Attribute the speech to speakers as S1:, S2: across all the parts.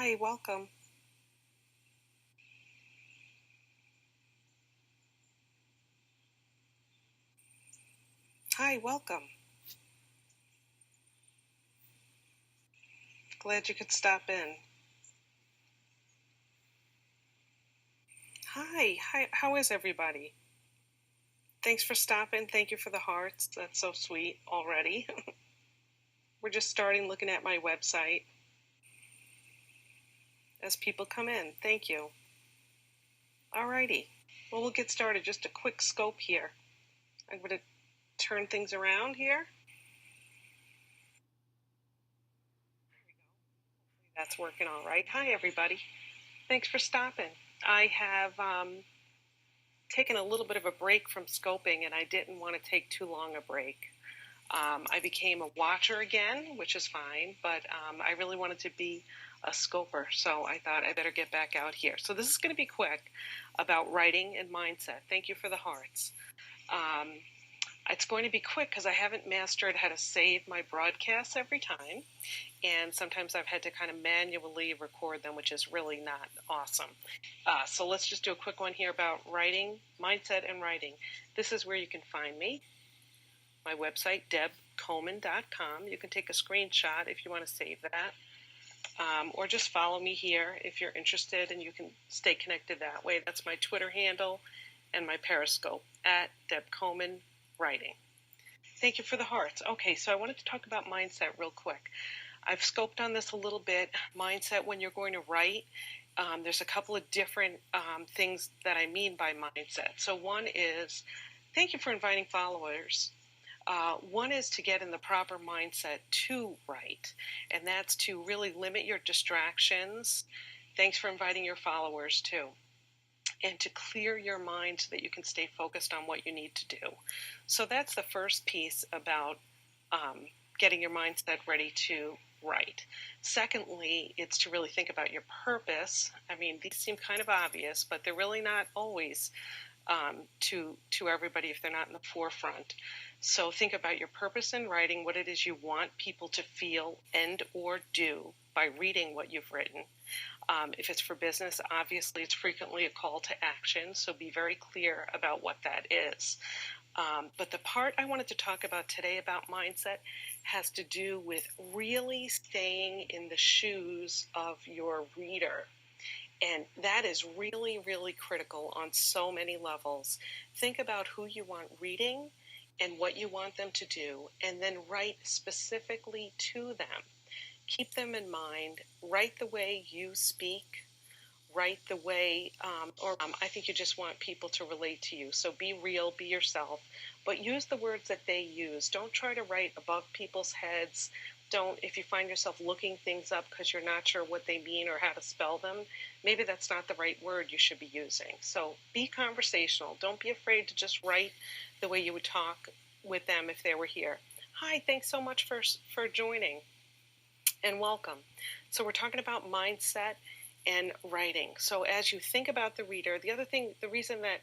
S1: Hi, welcome. Hi, welcome. Glad you could stop in. Hi, how is everybody? Thanks for stopping. Thank you for the hearts. That's so sweet already. We're just starting looking at my website as people come in. Thank you. Alrighty. Well, we'll get started. Just a quick scope here. I'm going to turn things around here. That's working all right. Hi, everybody. Thanks for stopping. I have taken a little bit of a break from scoping, and I didn't want to take too long a break. I became a watcher again, which is fine, but I really wanted to be a scoper, so I thought I better get back out here. So this is going to be quick about writing and mindset. Thank you for the hearts. Um, it's going to be quick because I haven't mastered how to save my broadcasts every time, and sometimes I've had to kind of manually record them, which is really not awesome. So let's just do a quick one here about writing, mindset, and writing. This is where you can find me. My website, debcoleman.com. You can take a screenshot if you want to save that, or just follow me here if you're interested, and you can stay connected that way. That's my Twitter handle and my Periscope at Deb Coleman Writing. Thank you for the hearts. Okay, so I wanted to talk about mindset real quick. I've scoped on this a little bit. Mindset when you're going to write. There's a couple of different things that I mean by mindset. So one is, thank you for inviting followers. One is to get in the proper mindset to write, and that's to really limit your distractions. Thanks for inviting your followers too. And to clear your mind so that you can stay focused on what you need to do. So that's the first piece about getting your mindset ready to write. Secondly, it's to really think about your purpose. I mean, these seem kind of obvious, but they're really not always to everybody if they're not in the forefront. So think about your purpose in writing, what it is you want people to feel and or do by reading what you've written. If it's for business, obviously it's frequently a call to action, so be very clear about what that is. But the part I wanted to talk about today about mindset has to do with really staying in the shoes of your reader. And that is really, really critical on so many levels. Think about who you want reading and what you want them to do, and then write specifically to them. Keep them in mind. Write the way you speak. Write the way, I think you just want people to relate to you. So be real, be yourself, but use the words that they use. Don't try to write above people's heads. Don't, if you find yourself looking things up because you're not sure what they mean or how to spell them, maybe that's not the right word you should be using. So be conversational. Don't be afraid to just write the way you would talk with them if they were here. Hi, thanks so much for joining and welcome. So we're talking about mindset and writing. So as you think about the reader, the reason that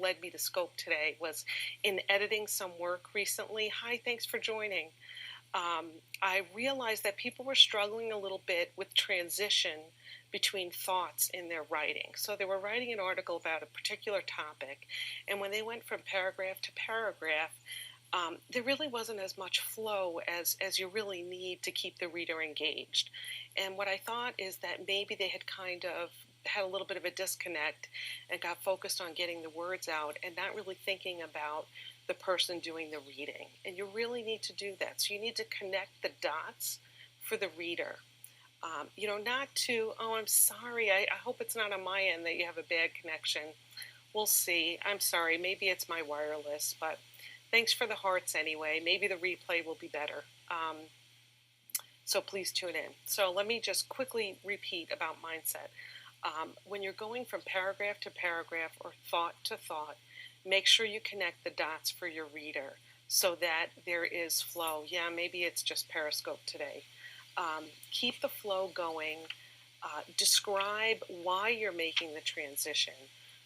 S1: led me to scope today was in editing some work recently. Hi, thanks for joining. I realized that people were struggling a little bit with transition between thoughts in their writing. So they were writing an article about a particular topic, and when they went from paragraph to paragraph, there really wasn't as much flow as you really need to keep the reader engaged. And what I thought is that maybe they had kind of had a little bit of a disconnect and got focused on getting the words out and not really thinking about the person doing the reading. And you really need to do that. So you need to connect the dots for the reader. Not to, oh, I'm sorry, I hope it's not on my end that you have a bad connection. We'll see. I'm sorry, maybe it's my wireless, but thanks for the hearts anyway. Maybe the replay will be better. So please tune in. So let me just quickly repeat about mindset. When you're going from paragraph to paragraph or thought to thought, make sure you connect the dots for your reader so that there is flow. Yeah, maybe it's just Periscope today. Keep the flow going. Describe why you're making the transition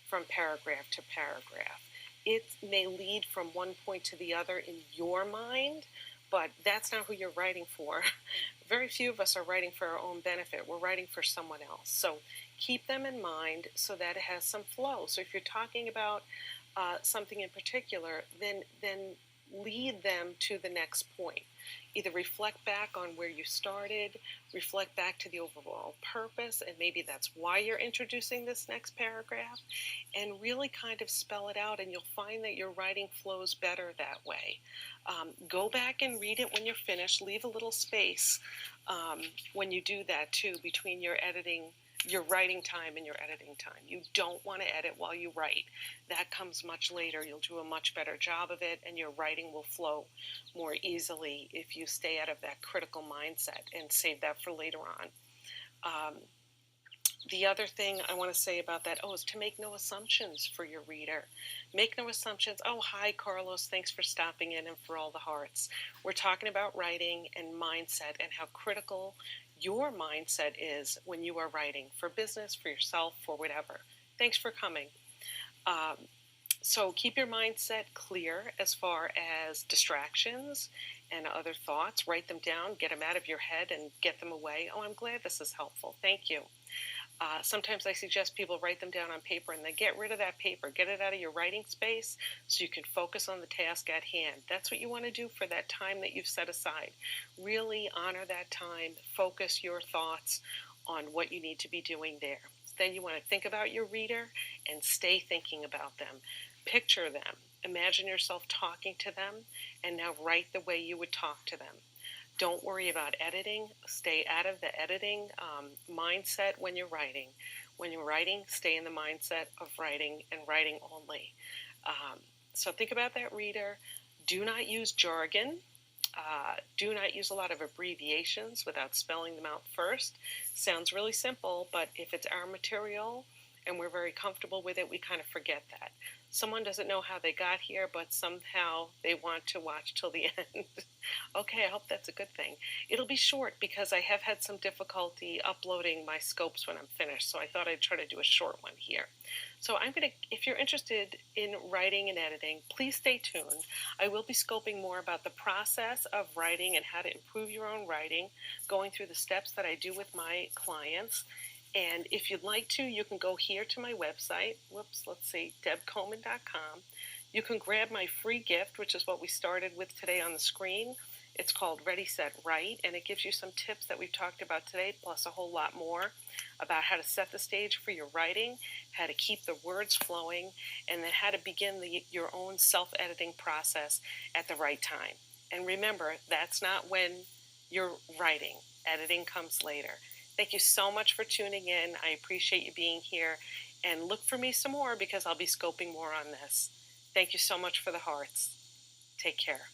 S1: from paragraph to paragraph. It may lead from one point to the other in your mind, but that's not who you're writing for. Very few of us are writing for our own benefit. We're writing for someone else. So keep them in mind so that it has some flow. So if you're talking about something in particular, then lead them to the next point. Either reflect back on where you started, reflect back to the overall purpose, and maybe that's why you're introducing this next paragraph, and really kind of spell it out, and you'll find that your writing flows better that way. Go back and read it when you're finished. Leave a little space when you do that too between your writing time and your editing time. You don't want to edit while you write. That comes much later. You'll do a much better job of it, and your writing will flow more easily if you stay out of that critical mindset and save that for later on. The other thing I want to say about that, is to make no assumptions for your reader. Make no assumptions. Oh, hi, Carlos. Thanks for stopping in and for all the hearts. We're talking about writing and mindset and how critical your mindset is when you are writing for business, for yourself, for whatever. Thanks for coming. So keep your mindset clear as far as distractions and other thoughts. Write them down, get them out of your head, and get them away. Oh, I'm glad this is helpful. Thank you. Sometimes I suggest people write them down on paper and then get rid of that paper. Get it out of your writing space so you can focus on the task at hand. That's what you want to do for that time that you've set aside. Really honor that time. Focus your thoughts on what you need to be doing there. Then you want to think about your reader and stay thinking about them. Picture them. Imagine yourself talking to them, and now write the way you would talk to them. Don't worry about editing. Stay out of the editing mindset when you're writing. When you're writing, stay in the mindset of writing and writing only. So think about that reader. Do not use jargon. Do not use a lot of abbreviations without spelling them out first. Sounds really simple, but if it's our material and we're very comfortable with it, we kind of forget that. Someone doesn't know how they got here, but somehow they want to watch till the end. Okay, I hope that's a good thing. It'll be short because I have had some difficulty uploading my scopes when I'm finished, so I thought I'd try to do a short one here. So if you're interested in writing and editing, please stay tuned. I will be scoping more about the process of writing and how to improve your own writing, going through the steps that I do with my clients. And if you'd like to, you can go here to my website, debcoleman.com. You can grab my free gift, which is what we started with today on the screen. It's called Ready, Set, Write, and it gives you some tips that we've talked about today, plus a whole lot more about how to set the stage for your writing, how to keep the words flowing, and then how to begin your own self-editing process at the right time. And remember, that's not when you're writing. Editing comes later. Thank you so much for tuning in. I appreciate you being here. And look for me some more because I'll be scoping more on this. Thank you so much for the hearts. Take care.